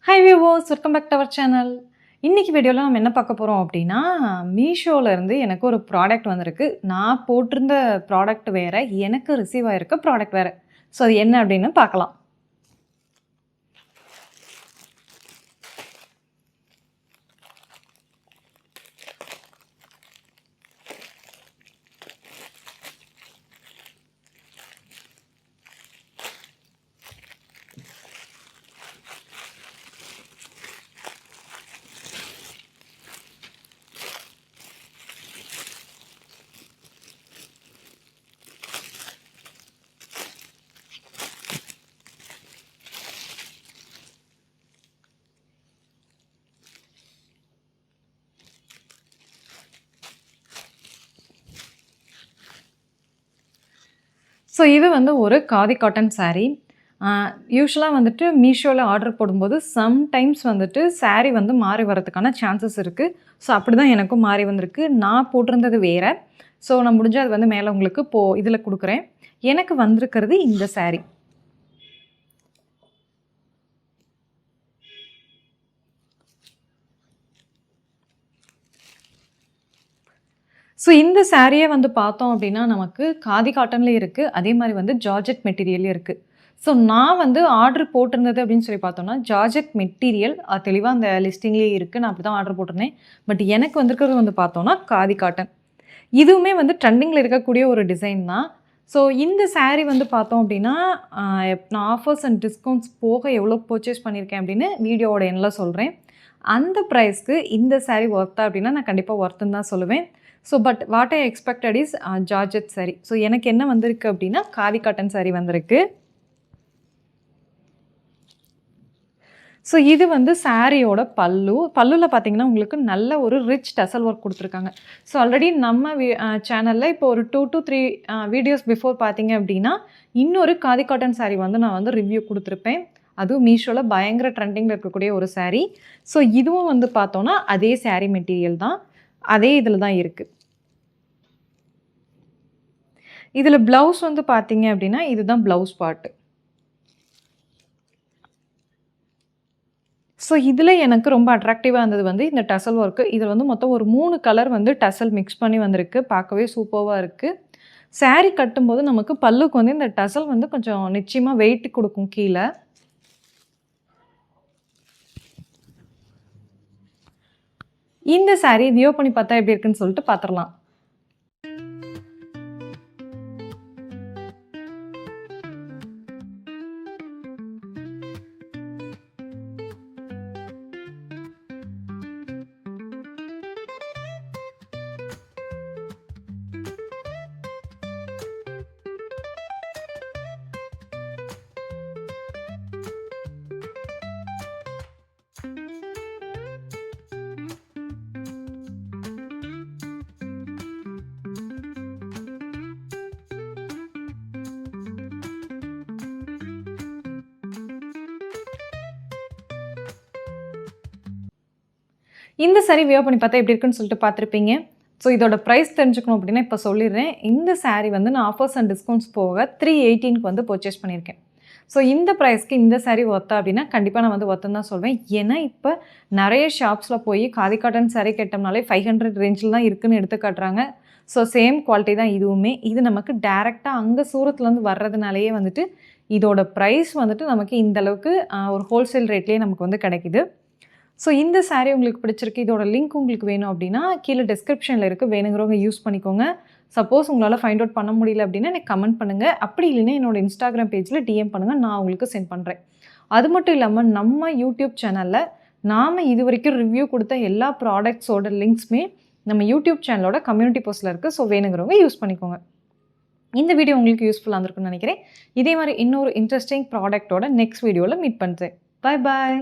Hi viewers, welcome back to our channel. இன்னைக்கு வீடியோவில் நம்ம என்ன பார்க்க போகிறோம் அப்படின்னா, மீஷோலேருந்து எனக்கு ஒரு ப்ராடக்ட் வந்திருக்கு. நான் போட்டிருந்த ப்ராடக்ட் வேறு, எனக்கு ரிசீவ் ஆகிருக்க ப்ராடக்ட் வேறு. ஸோ அது என்ன அப்படின்னு பார்க்கலாம். ஸோ இது வந்து ஒரு காதி காட்டன் சாரீ. யூஸ்வலாக வந்துட்டு மீஷோவில் ஆர்டர் போடும்போது சம்டைம்ஸ் வந்துட்டு சாரீ வந்து மாறி வரதுக்கான சான்சஸ் இருக்குது. ஸோ அப்படி தான் எனக்கும் மாறி வந்திருக்கு. நான் போட்டிருந்தது வேறு. ஸோ நான் முடிஞ்சால் அது வந்து மேலே உங்களுக்கு இதில் கொடுக்குறேன். எனக்கு வந்திருக்கிறது இந்த சாரீ. ஸோ இந்த சாரியை வந்து பார்த்தோம் அப்படின்னா நமக்கு காதி காட்டன்லேயும் இருக்குது, அதே மாதிரி வந்து ஜார்ஜெட் மெட்டீரியல்லையும் இருக்குது. ஸோ நான் வந்து ஆர்டர் போட்டிருந்தது அப்படின்னு சொல்லி பார்த்தோம்னா ஜார்ஜெட் மெட்டீரியல் தெளிவாக அந்த லிஸ்டிங்லேயே இருக்குது. நான் அப்படி தான் ஆர்டர் போட்டிருந்தேன். பட் எனக்கு வந்திருக்கிறது வந்து பார்த்தோன்னா காதி காட்டன். இதுவுமே வந்து ட்ரெண்டிங்கில் இருக்கக்கூடிய ஒரு டிசைன் தான். ஸோ இந்த சாரீ வந்து பார்த்தோம் அப்படின்னா நான் ஆஃபர்ஸ் அண்ட் டிஸ்கவுண்ட்ஸ் போக எவ்வளோ பர்ச்சேஸ் பண்ணியிருக்கேன் அப்படின்னு வீடியோவோட எண்ணில் சொல்கிறேன். அந்த ப்ரைஸ்க்கு இந்த சாரீ ஒர்த்தா அப்படின்னா நான் கண்டிப்பாக ஒர்த்துன்னு தான் சொல்லுவேன். So but what I expected is georgette sari. So எனக்கு என்ன வந்திருக்கு அப்படின்னா காதி காட்டன் சாரீ வந்திருக்கு. ஸோ இது வந்து சாரியோட பல்லுவில் பார்த்தீங்கன்னா உங்களுக்கு நல்ல ஒரு ரிச் டசல் ஒர்க் கொடுத்துருக்காங்க. ஸோ ஆல்ரெடி நம்ம சேனலில் இப்போ ஒரு 2 to 3 வீடியோஸ் பிஃபோர் பார்த்தீங்க அப்படின்னா இன்னொரு காதி காட்டன் சாரீ வந்து நான் வந்து ரிவ்யூ கொடுத்துருப்பேன். அதுவும் மீஷோவில் பயங்கர ட்ரெண்டிங்கில் இருக்கக்கூடிய ஒரு சாரீ. ஸோ இதுவும் வந்து பார்த்தோன்னா அதே சாரீ மெட்டீரியல் தான், அதே இதில் தான் இருக்குது. இதில் ப்ளவுஸ் வந்து பார்த்தீங்க அப்படின்னா இதுதான் ப்ளவுஸ் பார்ட்டு. ஸோ இதில் எனக்கு ரொம்ப அட்ராக்டிவாக இருந்தது வந்து இந்த டசல் ஒர்க்கு. இதில் வந்து மொத்தம் ஒரு 3 கலர் வந்து டசல் மிக்ஸ் பண்ணி வந்திருக்கு. பார்க்கவே சூப்பராக இருக்குது. சாரீ கட்டும்போது நமக்கு பல்லுக்கு வந்து இந்த டசல் வந்து கொஞ்சம் நிச்சயமாக வெயிட் கொடுக்கும் கீழே. இந்த சாரீ வியோ பண்ணி பார்த்தா எப்படி இருக்குன்னு சொல்லிட்டு பார்த்துடலாம். இந்த சாரீ வியோ பண்ணி பார்த்தா எப்படி இருக்குன்னு சொல்லிட்டு பார்த்துருப்பீங்க. ஸோ இதோட ப்ரைஸ் தெரிஞ்சுக்கணும் அப்படின்னா இப்போ சொல்லிடுறேன். இந்த சாரீ வந்து நான் ஆஃபர்ஸ் அண்ட் டிஸ்கவுண்ட்ஸ் போக 318க்கு வந்து பர்ச்சேஸ் பண்ணியிருக்கேன். ஸோ இந்த ப்ரைஸ்க்கு இந்த சாரீ ஒர்த்தா அப்படின்னா கண்டிப்பாக நான் வந்து ஒர்த்துன்னு தான் சொல்வேன். ஏன்னா இப்போ நிறைய ஷாப்ஸில் போய் காதி காட்டன் சாரீ கேட்டோம்னாலே 500 ரேஞ்சில் தான் இருக்குதுன்னு எடுத்து காட்டுறாங்க. ஸோ சேம் குவாலிட்டி தான் இதுவுமே. இது நமக்கு டேரெக்டாக அங்கே சூரத்துலேருந்து வர்றதுனாலேயே வந்துட்டு இதோட ப்ரைஸ் வந்துட்டு நமக்கு இந்தளவுக்கு ஒரு ஹோல்சேல் ரேட்லேயே நமக்கு வந்து கிடைக்கிது. ஸோ இந்த சாரீ உங்களுக்கு பிடிச்சிருக்கு, இதோட லிங்க் உங்களுக்கு வேணும் அப்படின்னா கீழே டிஸ்கிரிப்ஷனில் இருக்குது, வேணுங்கிறவங்க யூஸ் பண்ணிக்கோங்க. சப்போஸ் உங்களால் ஃபைண்ட் அவுட் பண்ண முடியல அப்படின்னா எனக்கு கமெண்ட் பண்ணுங்கள். அப்படி இல்லைன்னா என்னோடய இன்ஸ்டாகிராம் பேஜில் டிஎம் பண்ணுங்கள், நான் உங்களுக்கு சென்ட் பண்ணுறேன். அது மட்டும் இல்லாமல் நம்ம யூடியூப் சேனலில் நாம் இது வரைக்கும் ரிவ்யூ கொடுத்த எல்லா ப்ராடக்ட்ஸோட லிங்க்ஸுமே நம்ம யூடியூப் சேனலோட கம்யூனிட்டி போஸ்ட்டில் இருக்குது. ஸோ வேணுங்கிறவங்க யூஸ் பண்ணிக்கோங்க. இந்த வீடியோ உங்களுக்கு யூஸ்ஃபுல்லாக இருந்திருக்குன்னு நினைக்கிறேன். இதே மாதிரி இன்னொரு இன்ட்ரெஸ்டிங் ப்ராடக்ட்டோட நெக்ஸ்ட் வீடியோவில் மீட் பண்ணுறேன். பாய் பாய்.